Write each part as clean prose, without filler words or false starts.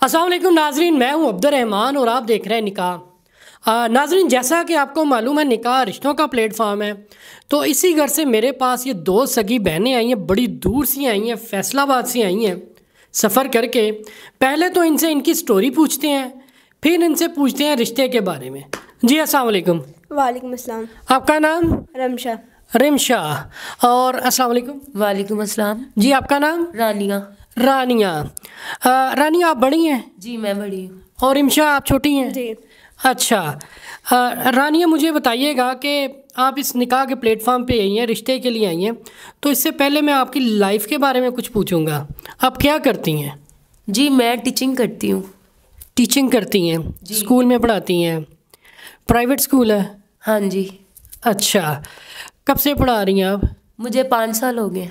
अस्सलाम वालेकुम नाजरीन, मैं हूं अब्दुर्रहमान और आप देख रहे हैं निकाह। नाजरीन, जैसा कि आपको मालूम है निकाह रिश्तों का प्लेटफॉर्म है, तो इसी घर से मेरे पास ये दो सगी बहनें आई हैं, बड़ी दूर से आई हैं, फैसलाबाद से आई हैं सफ़र करके। पहले तो इनसे इनकी स्टोरी पूछते हैं, फिर इनसे पूछते हैं रिश्ते के बारे में। जी अस्सलाम वालेकुम। वालेकुम अस्सलाम। आपका नाम? रमशा। रिमशा। और अस्सलाम वालेकुम। वालेकुम अस्सलाम। जी आपका नाम? रानिया। रानिया। रानिया आप बड़ी हैं? जी मैं बड़ी हूँ। और रिमशा आप छोटी हैं? जी। अच्छा। रानिया मुझे बताइएगा कि आप इस निकाह के प्लेटफॉर्म पे आई हैं, रिश्ते के लिए आई हैं, तो इससे पहले मैं आपकी लाइफ के बारे में कुछ पूछूंगा। आप क्या करती हैं? जी मैं टीचिंग करती हूँ। टीचिंग करती हैं? स्कूल में पढ़ाती हैं? प्राइवेट स्कूल है? हाँ जी। अच्छा, कब से पढ़ा रही हैं आप? मुझे 5 साल हो गए।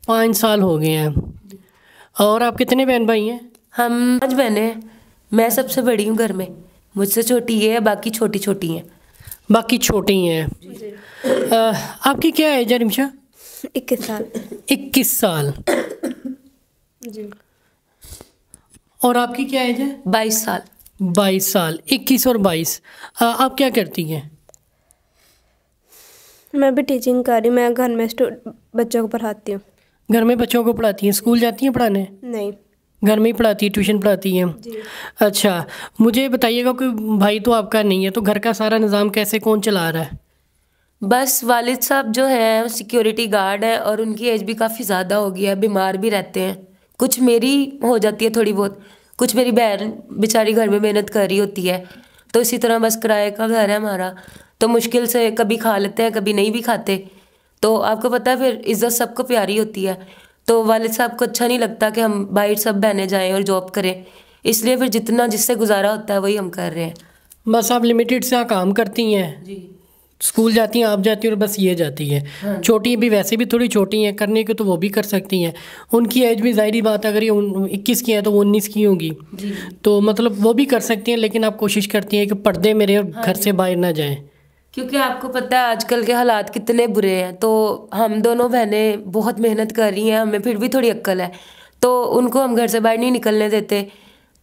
5 साल हो गए हैं। और आप कितने बहन भाई हैं? हम 5 बहनें हैं। मैं सबसे बड़ी हूँ घर में, मुझसे छोटी ये है, बाकी छोटी छोटी हैं। बाकी छोटी हैं। आपकी क्या एज है रिमशा? 21 साल। 21 साल। जी। और आपकी क्या एज है? 22 साल। 22 साल। 21 और 22। आप क्या करती हैं? मैं भी टीचिंग कर रही हूँ। मैं घर में बच्चों को पढ़ाती हूँ। घर में बच्चों को पढ़ाती हैं? स्कूल जाती हैं पढ़ाने? नहीं। घर में ही पढ़ाती है, ट्यूशन पढ़ाती हैं? जी। अच्छा, मुझे बताइएगा कि भाई तो आपका नहीं है, तो घर का सारा निज़ाम कैसे कौन चला रहा है? बस वालिद साहब जो हैं सिक्योरिटी गार्ड है और उनकी एज भी काफ़ी ज़्यादा हो गई है, बीमार भी रहते हैं। कुछ मेरी हो जाती है थोड़ी बहुत, कुछ मेरी बहन बेचारी घर में मेहनत कर रही होती है। तो इसी तरह बस किराए का घर है हमारा, तो मुश्किल से कभी खा लेते हैं, कभी नहीं भी खाते। तो आपको पता है फिर इज़्ज़त सबको प्यारी होती है, तो वालिद साहब को अच्छा नहीं लगता कि हम बाहर सब बहनें जाएं और जॉब करें, इसलिए फिर जितना जिससे गुजारा होता है वही हम कर रहे हैं। बस आप लिमिटेड से काम करती हैं? जी। स्कूल जाती हैं, आप जाती हैं और बस ये जाती है। हाँ। छोटी भी वैसे भी थोड़ी छोटी हैं, करने को तो वो भी कर सकती हैं। उनकी एज भी ज़ाहिर बात, अगर ये 21 की है तो वो 19 की होंगी। जी। तो मतलब वो भी कर सकती हैं, लेकिन आप कोशिश करती हैं कि पर्दे मेरे और घर से बाहर ना जाएं। क्योंकि आपको पता है आजकल के हालात कितने बुरे हैं, तो हम दोनों बहनें बहुत मेहनत कर रही हैं, हमें फिर भी थोड़ी अक्ल है, तो उनको हम घर से बाहर नहीं निकलने देते।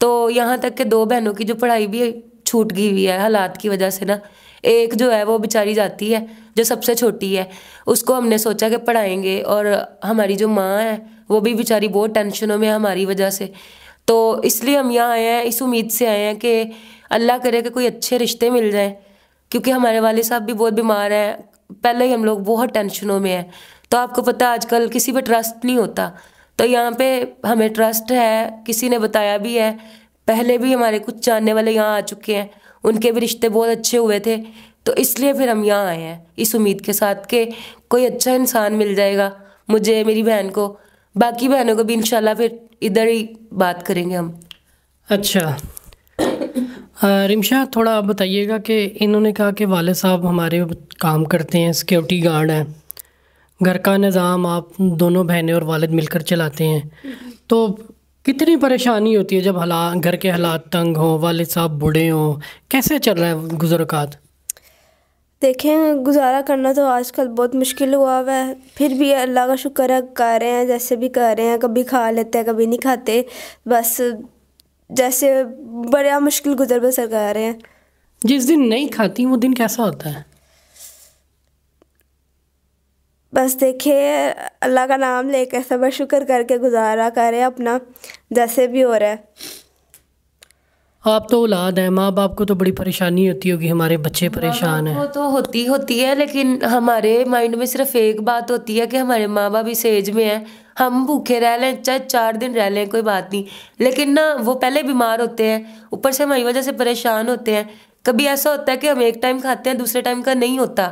तो यहाँ तक कि 2 बहनों की जो पढ़ाई भी छूट गई हुई है हालात की वजह से ना। एक जो है वो बेचारी जाती है, जो सबसे छोटी है, उसको हमने सोचा कि पढ़ाएंगे, और हमारी जो माँ है वो भी बेचारी बहुत टेंशनों में हमारी वजह से। तो इसलिए हम यहाँ आए हैं, इस उम्मीद से आए हैं कि अल्लाह करे कि कोई अच्छे रिश्ते मिल जाएँ, क्योंकि हमारे वाले साहब भी बहुत बीमार हैं, पहले ही हम लोग बहुत टेंशनों में हैं। तो आपको पता है आजकल किसी पे ट्रस्ट नहीं होता, तो यहाँ पे हमें ट्रस्ट है, किसी ने बताया भी है, पहले भी हमारे कुछ जानने वाले यहाँ आ चुके हैं, उनके भी रिश्ते बहुत अच्छे हुए थे। तो इसलिए फिर हम यहाँ आए हैं इस उम्मीद के साथ कि कोई अच्छा इंसान मिल जाएगा मुझे, मेरी बहन को, बाकी बहनों को भी इंशाल्लाह फिर इधर ही बात करेंगे हम। अच्छा। रिमशा, थोड़ा आप बताइएगा कि इन्होंने कहा कि वाले साहब हमारे काम करते हैं, सिक्योरिटी गार्ड हैं, घर का निज़ाम आप दोनों बहनें और वालिद मिलकर चलाते हैं, तो कितनी परेशानी होती है जब घर के हालात तंग हों, वालिद साहब बूढ़े हों? कैसे चल रहा है गुज़रात? देखें, गुजारा करना तो आजकल बहुत मुश्किल हुआ हुआ है, फिर भी अल्लाह का शुक्र है, कर रहे हैं जैसे भी कर रहे हैं। कभी खा लेते हैं, कभी नहीं खाते, बस जैसे बड़ा मुश्किल गुजर बसर कर रहे हैं। जिस दिन नहीं खाती वो दिन कैसा होता है? बस देखिए, अल्लाह का नाम लेकर सबर शुक्र करके गुजारा करें अपना, जैसे भी हो रहा है। आप तो औलाद हैं, माँ बाप को तो बड़ी परेशानी होती होगी, हमारे बच्चे परेशान हैं। वो तो होती है, लेकिन हमारे माइंड में सिर्फ एक बात होती है कि हमारे माँ बाप इस एज में हैं, हम भूखे रह लें, चाहे 4 दिन रह लें, कोई बात नहीं, लेकिन ना वो पहले बीमार होते हैं, ऊपर से हमारी वजह से परेशान होते हैं। कभी ऐसा होता है कि हम एक टाइम खाते हैं, दूसरे टाइम का नहीं होता।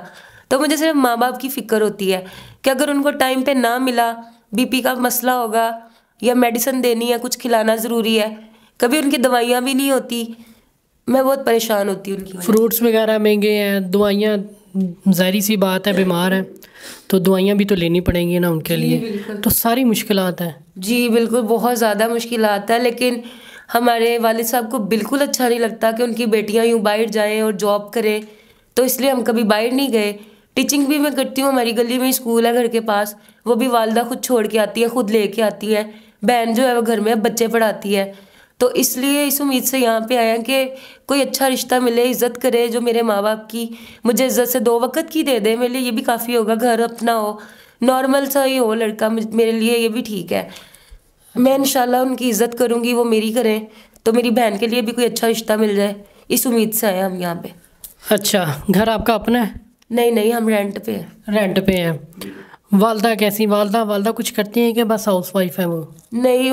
तो मुझे सिर्फ माँ बाप की फ़िक्र होती है कि अगर उनको टाइम पे ना मिला, बीपी का मसला होगा या मेडिसिन देनी है, कुछ खिलाना ज़रूरी है, कभी उनकी दवाइयाँ भी नहीं होती, मैं बहुत परेशान होती हूँ उनकी। फ्रूट्स वगैरह महंगे हैं, दवाइयाँ ज़ाहिर सी बात है, बीमार हैं तो दवाइयाँ भी तो लेनी पड़ेंगी ना उनके लिए, तो सारी मुश्किलात हैं। जी बिल्कुल, बहुत ज़्यादा मुश्किलात है, लेकिन हमारे वालिद साहब को बिल्कुल अच्छा नहीं लगता कि उनकी बेटियाँ यूँ बाहर जाएँ और जॉब करें, तो इसलिए हम कभी बाहर नहीं गए। टीचिंग भी मैं करती हूँ, हमारी गली में ही स्कूल है घर के पास, वो भी वालदा खुद छोड़ के आती है, खुद लेके आती है। बहन जो है वो घर में बच्चे पढ़ाती है, تو اس لیے اس امید سے یہاں پہ آیا کہ کوئی اچھا رشتہ ملے، عزت کرے، جو میرے ماں باپ کی مجھے عزت سے 2 وقت کی دے دے، میرے لیے یہ بھی کافی ہوگا، گھر اپنا ہو، نارمل سا ہی ہو لڑکا، میرے لیے یہ بھی ٹھیک ہے. میں انشاءاللہ ان کی عزت کروں گی، وہ میری کریں، تو میری بہن کے لیے بھی کوئی اچھا رشتہ مل جائے، اس امید سے آئے ہم یہاں پہ. اچھا، گھر آپ کا اپنا ہے؟ نہیں، ہم رینٹ پہ ہیں. رینٹ پہ ہیں. والدہ کیسی؟ والدہ کچھ کرتی ہیں کہ بس ہاؤس وائف ہے وہ؟ نہیں،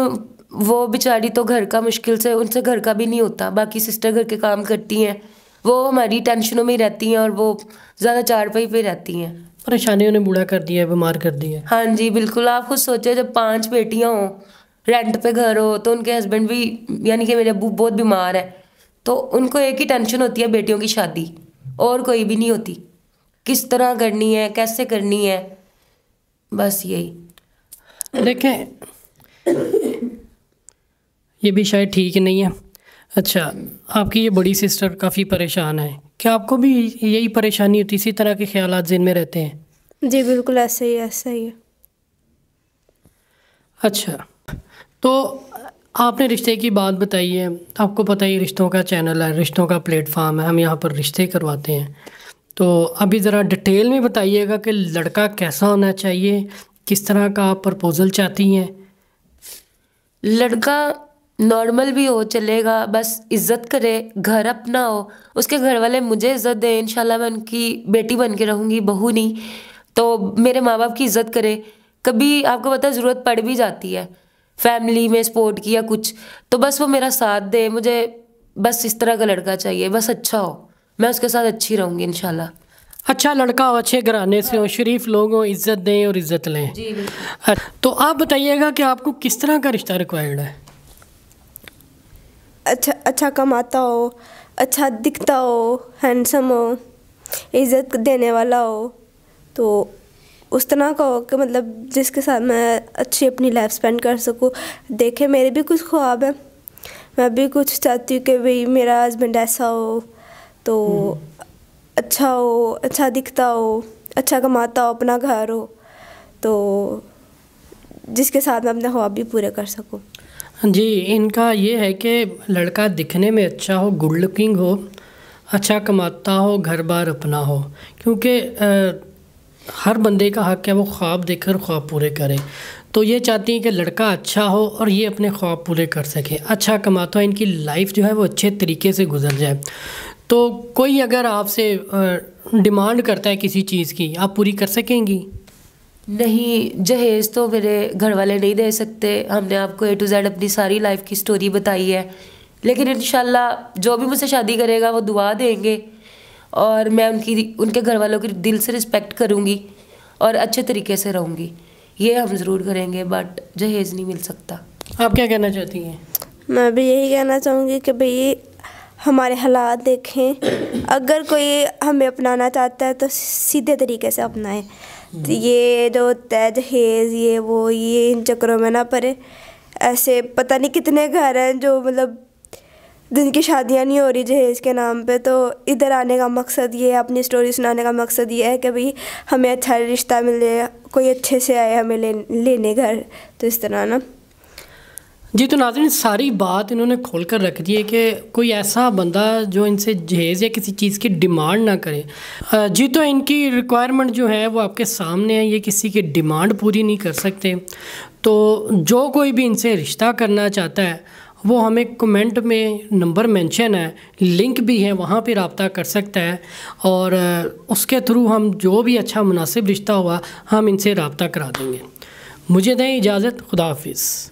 وہ بیچاری تو گھر کا مشکل سے، ان سے گھر کا بھی نہیں ہوتا. باقی سسٹر گھر کے کام کرتی ہیں، وہ ہماری ٹینشنوں میں ہی رہتی ہیں، اور وہ زیادہ چارپائی پہ رہتی ہیں. پریشانیوں نے بوڑھا کر دیا ہے، بیمار کر دیا ہے. ہاں جی بالکل. آپ خود سوچے جب 5 بیٹیاں ہوں، رینٹ پہ گھر ہو، تو ان کے ہسبینڈ بھی، یعنی کہ میرے ابو بہت بیمار ہے، تو ان کو ایک ہی ٹینشن ہوتی ہے بیٹیوں کی شادی، اور کوئی بھی نہیں ہوتی. کس طرح کرنی ہے، کیسے کرنی ہے، بس یہی. دیکھیں یہ بھی شاید ٹھیک نہیں ہے. اچھا، آپ کی یہ بڑی سسٹر کافی پریشان ہے، کیا آپ کو بھی یہی پریشانی ہوتی، اسی طرح کے خیالات ذہن میں رہتے ہیں؟ جی بالکل ایسا ہی ہے. اچھا، تو آپ نے رشتے کی بات بتائی ہے، آپ کو پتہ ہی رشتوں کا چینل ہے، رشتوں کا پلیٹ فارم ہے، ہم یہاں پر رشتے کرواتے ہیں. تو ابھی ذرا ڈیٹیل میں بتائیے گا کہ لڑکا کیسا ہونا چاہیے، کس طرح کا آپ پرپوزل چاہتی ہیں؟ لڑکا نارمل بھی ہو چلے گا، بس عزت کرے، گھر اپنا ہو، اس کے گھر والے مجھے عزت دیں، انشاءاللہ میں ان کی بیٹی بن کے رہوں گی، بہو نہیں. تو میرے ماں باپ کی عزت کرے. کبھی آپ کو پتہ ضرورت پڑ بھی جاتی ہے فیملی میں سپورٹ کی یا کچھ، تو بس وہ میرا ساتھ دے. مجھے بس اس طرح کا لڑکا چاہیے، بس اچھا ہو، میں اس کے ساتھ اچھی رہوں گی انشاءاللہ. اچھا لڑکا ہو، اچھے گھرانے سے ہو، شریف لوگ ہوں، عزت دیں اور عزت لیں. جی بالکل. تو آپ بتائیے گا کہ آپ کو کس طرح کا رشتہ ریکوائرڈ ہے؟ اچھا کماتا ہو، اچھا دکھتا ہو، ہینڈسم ہو، عزت دینے والا ہو، تو اس طرح کا ہو کہ مطلب جس کے ساتھ میں اچھی اپنی لائف اسپینڈ کر سکوں. دیکھیں میرے بھی کچھ خواب ہیں، میں بھی کچھ چاہتی ہوں کہ بھئی میرا ہسبینڈ ایسا ہو، تو اچھا ہو، اچھا دکھتا ہو، اچھا کماتا ہو، اپنا گھر ہو، تو جس کے ساتھ میں اپنے خواب بھی پورے کر سکوں. جی، ان کا یہ ہے کہ لڑکا دکھنے میں اچھا ہو، گڈ لکنگ ہو، اچھا کماتا ہو، گھر بار اپنا ہو، کیونکہ ہر بندے کا حق ہے وہ خواب دیکھ کر خواب پورے کرے. تو یہ چاہتی ہیں کہ لڑکا اچھا ہو اور یہ اپنے خواب پورے کر سکے، اچھا کماتا ہو، ان کی لائف جو ہے وہ اچھے طریقے سے گزر جائے. تو کوئی اگر آپ سے ڈیمانڈ کرتا ہے کسی چیز کی، آپ پوری کر سکیں گی؟ نہیں، جہیز تو میرے گھر والے نہیں دے سکتے. ہم نے آپ کو A to Z اپنی ساری لائف کی سٹوری بتائی ہے، لیکن انشاءاللہ جو بھی مجھ سے شادی کرے گا وہ دعا دیں گے، اور میں ان کے گھر والوں کی دل سے رسپیکٹ کروں گی اور اچھے طریقے سے رہوں گی. یہ ہم ضرور کریں گے، بٹ جہیز نہیں مل سکتا. آپ کیا کہنا چاہتی ہیں؟ میں بھی یہی کہنا چاہوں گی کہ بھئی ہمارے حالات دیکھیں، اگر کوئی ہمیں اپنانا چاہتا ہے تو سیدھے طریقے سے اپنائیں. یہ جو ہوتا ہے جہیز یہ ان چکروں میں نہ پڑے. ایسے پتہ نہیں کتنے گھر ہیں جو مطلب جن کی شادیاں نہیں ہو رہی جہیز کے نام پہ. تو ادھر آنے کا مقصد یہ ہے، اپنی سٹوری سنانے کا مقصد یہ ہے کہ بھئی ہمیں اچھا رشتہ ملے، کوئی اچھے سے آئے ہمیں لینے گھر. تو اس طرح نا. جی، تو ناظرین ساری بات انہوں نے کھول کر رکھ دی ہے کہ کوئی ایسا بندہ جو ان سے جہیز یا کسی چیز کی ڈیمانڈ نہ کرے. جی، تو ان کی ریکوائرمنٹ جو ہے وہ آپ کے سامنے ہے، یہ کسی کی ڈیمانڈ پوری نہیں کر سکتے. تو جو کوئی بھی ان سے رشتہ کرنا چاہتا ہے وہ ہمیں کمنٹ میں نمبر مینشن ہے، لنک بھی ہے، وہاں پہ رابطہ کر سکتا ہے، اور اس کے تھرو ہم جو بھی اچھا مناسب رشتہ ہوا ہم ان سے رابطہ کرا دیں گے. مجھے دیں اجازت، خدا حافظ.